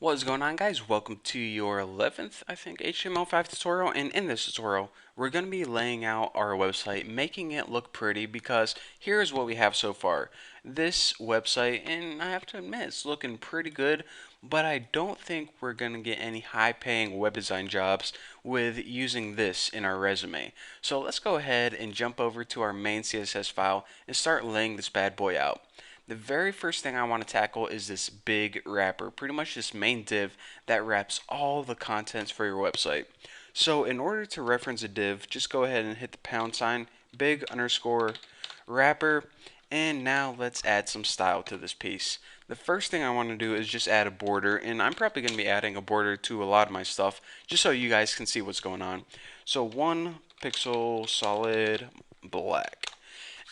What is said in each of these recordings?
What is going on, guys? Welcome to your 11th, I think, HTML5 tutorial, and in this tutorial we're going to be laying out our website, making it look pretty, because here's what we have so far. This website, and I have to admit, it's looking pretty good, but I don't think we're going to get any high-paying web design jobs with using this in our resume. So let's go ahead and jump over to our main CSS file and start laying this bad boy out. The very first thing I want to tackle is this big wrapper, pretty much this main div that wraps all the contents for your website. So in order to reference a div, just go ahead and hit the pound sign, big underscore wrapper, and now let's add some style to this piece. The first thing I want to do is just add a border, and I'm probably going to be adding a border to a lot of my stuff, just so you guys can see what's going on. So 1 pixel solid black.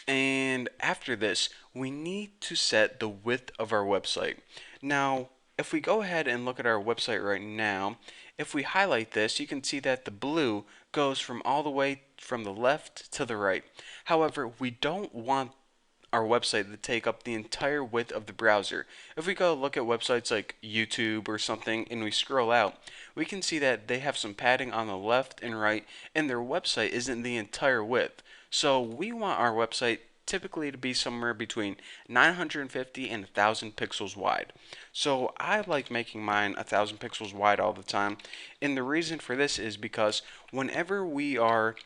And after this, we need to set the width of our website. Now, if we go ahead and look at our website right now, if we highlight this, you can see that the blue goes from all the way from the left to the right. However, we don't want our website to take up the entire width of the browser. If we go look at websites like YouTube or something and we scroll out, we can see that they have some padding on the left and right, and their website isn't the entire width. So we want our website typically to be somewhere between 950 and 1000 pixels wide. So I like making mine 1000 pixels wide all the time, and the reason for this is because whenever we are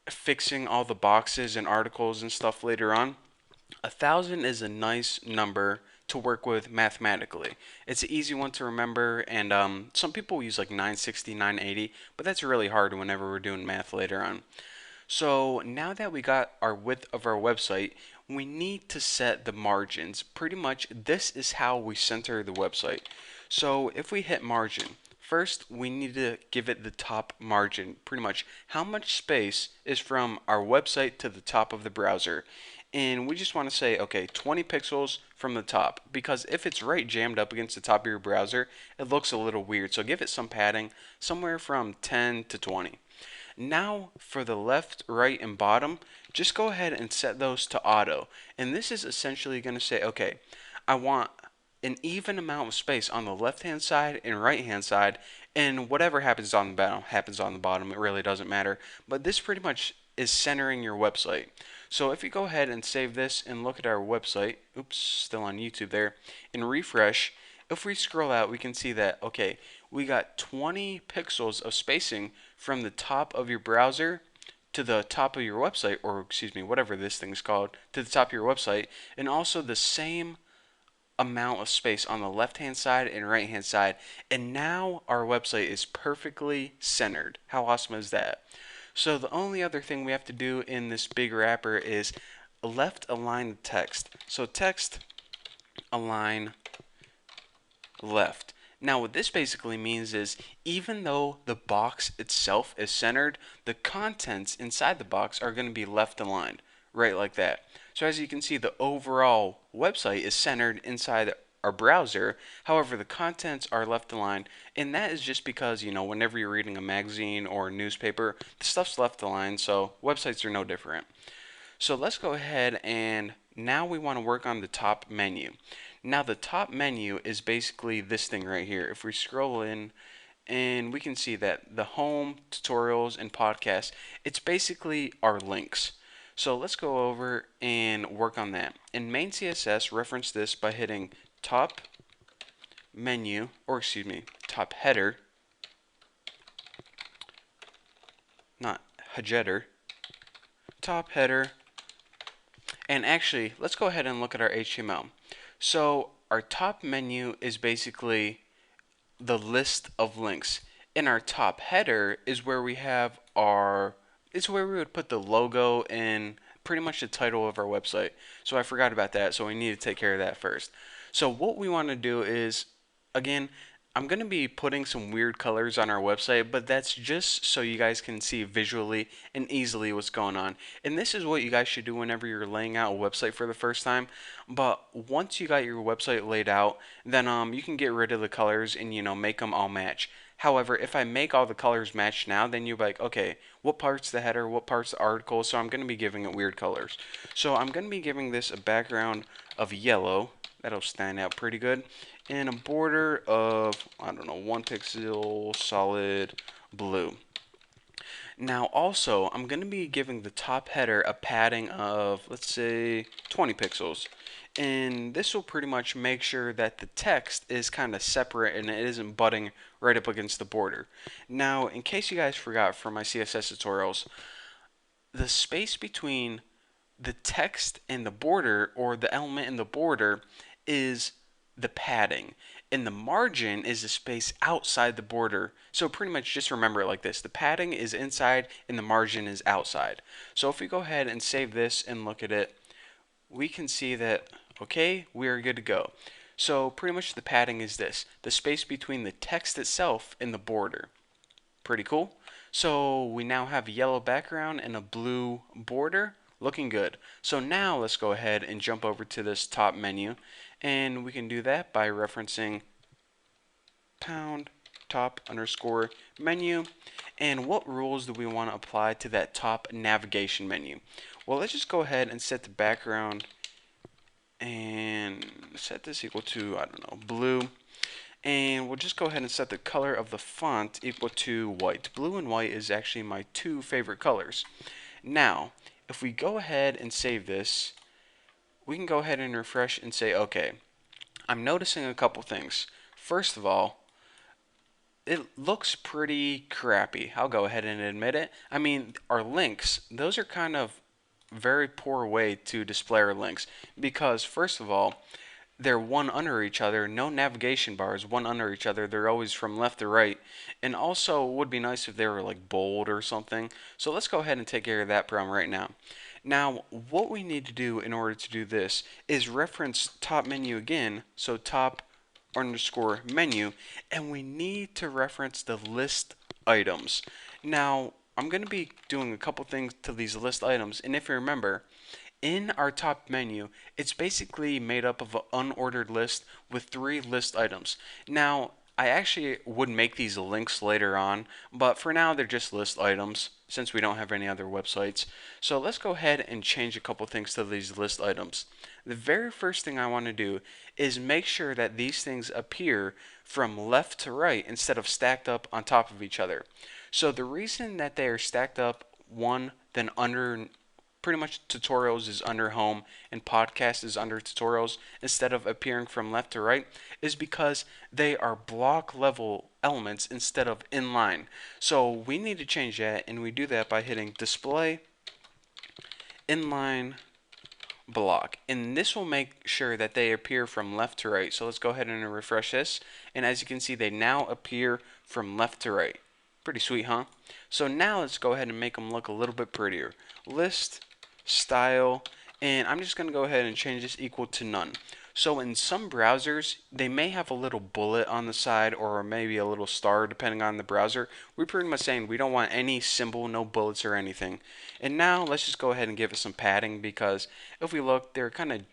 fixing all the boxes and articles and stuff later on, 1000 is a nice number to work with mathematically. It's an easy one to remember, and some people use like 960, 980, but that's really hard whenever we're doing math later on. So now that we got our width of our website, we need to set the margins. Pretty much this is how we center the website. So if we hit margin, first we need to give it the top margin. Pretty much how much space is from our website to the top of the browser. And we just want to say, okay, 20 pixels from the top, because if it's right jammed up against the top of your browser, it looks a little weird. So give it some padding, somewhere from 10 to 20. Now for the left, right, and bottom, just go ahead and set those to auto. And this is essentially going to say, okay, I want an even amount of space on the left hand side and right hand side, and whatever happens on the bottom happens on the bottom. It really doesn't matter. But this pretty much is centering your website. So if you go ahead and save this and look at our website, oops, still on YouTube there, and refresh, if we scroll out, we can see that, okay, we got 20 pixels of spacing from the top of your browser to the top of your website, or excuse me, whatever this thing's called, to the top of your website, and also the same amount of space on the left hand side and right hand side. And now our website is perfectly centered. How awesome is that? So the only other thing we have to do in this big wrapper is left align text. So text align left. Now what this basically means is even though the box itself is centered, the contents inside the box are going to be left aligned, right like that. So as you can see, the overall website is centered inside our browser. However, the contents are left aligned, and that is just because, whenever you're reading a magazine or a newspaper, the stuff's left aligned, so websites are no different. So let's go ahead, and now we want to work on the top menu. Now the top menu is basically this thing right here. If we scroll in, and we can see that the home, tutorials, and podcasts, it's basically our links. So let's go over and work on that. In main CSS, reference this by hitting top menu, or excuse me, top header, not header, top header. And actually, let's go ahead and look at our HTML. So our top menu is basically the list of links. And our top header is where we have it's where we would put the logo and pretty much the title of our website. So I forgot about that, so we need to take care of that first. So what we want to do is, again, I'm going to be putting some weird colors on our website, but that's just so you guys can see visually and easily what's going on. And this is what you guys should do whenever you're laying out a website for the first time. But once you got your website laid out, then you can get rid of the colors and make them all match. However, if I make all the colors match now, then you're like, okay, what part's the header, what part's the article? So I'm going to be giving it weird colors. So I'm going to be giving this a background of yellow. That'll stand out pretty good. and a border of, I don't know, 1 pixel solid blue. Now also, I'm going to be giving the top header a padding of, let's say, 20 pixels. And this will pretty much make sure that the text is kind of separate and it isn't butting right up against the border. Now, in case you guys forgot from my CSS tutorials, the space between the text and the border, or the element in the border, is the padding, and the margin is the space outside the border. So pretty much just remember it like this: the padding is inside and the margin is outside. So if we go ahead and save this and look at it, we can see that, okay, we are good to go. So pretty much the padding is this: the space between the text itself and the border. Pretty cool. So we now have a yellow background and a blue border. Looking good. So now let's go ahead and jump over to this top menu, and we can do that by referencing pound top underscore menu. And what rules do we want to apply to that top navigation menu? Well, let's just go ahead and set the background and set this equal to, I don't know, blue. And we'll just go ahead and set the color of the font equal to white. Blue and white is actually my two favorite colors. Now, if we go ahead and save this, we can go ahead and refresh and say, okay, I'm noticing a couple things. First of all, it looks pretty crappy. I'll go ahead and admit it. I mean, our links, those are kind of very poor way to display our links, because first of all, they're one under each other, no navigation bars, one under each other. They're always from left to right. And also, it would be nice if they were like bold or something. So let's go ahead and take care of that problem right now. Now, what we need to do in order to do this is reference top menu again. So top underscore menu, and we need to reference the list items. Now, I'm going to be doing a couple things to these list items, and if you remember, in our top menu, it's basically made up of an unordered list with 3 list items. Now, I actually would make these links later on, but for now they're just list items since we don't have any other websites. So let's go ahead and change a couple things to these list items. The very first thing I want to do is make sure that these things appear from left to right instead of stacked up on top of each other. So the reason that they are stacked up one then under, pretty much tutorials is under home and podcast is under tutorials instead of appearing from left to right, is because they are block level elements instead of inline. So we need to change that, and we do that by hitting display inline block, and this will make sure that they appear from left to right. So let's go ahead and refresh this, and as you can see, they now appear from left to right. Pretty sweet, huh? So now let's go ahead and make them look a little bit prettier. List style, and I'm just going to go ahead and change this equal to none. So in some browsers, they may have a little bullet on the side or maybe a little star depending on the browser. We're pretty much saying we don't want any symbol, no bullets or anything. And now let's just go ahead and give it some padding, because if we look, they're kind of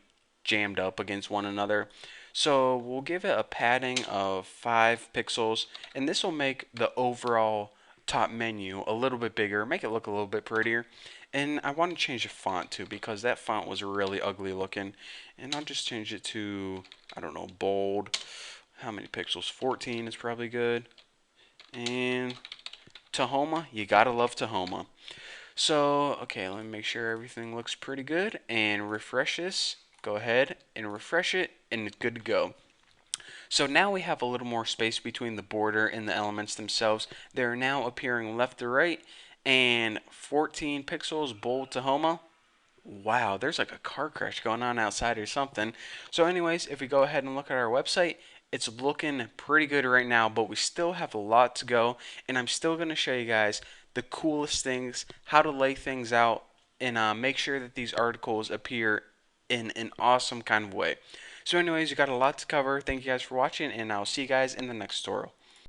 jammed up against one another. So we'll give it a padding of 5 pixels, and this will make the overall top menu a little bit bigger, make it look a little bit prettier. And I want to change the font too, because that font was really ugly looking. And I'll just change it to, I don't know, bold. How many pixels? 14 is probably good. And Tahoma, you gotta love Tahoma. So, okay, let me make sure everything looks pretty good and refresh this. Go ahead and refresh it, and it's good to go. So now we have a little more space between the border and the elements themselves. They're now appearing left to right, and 14 pixels bold Tahoma. Wow, there's like a car crash going on outside or something. So anyways, if we go ahead and look at our website, it's looking pretty good right now, but we still have a lot to go, and I'm still going to show you guys the coolest things, how to lay things out, and make sure that these articles appear in an awesome kind of way. So anyways, you got a lot to cover. Thank you guys for watching, and I'll see you guys in the next tutorial.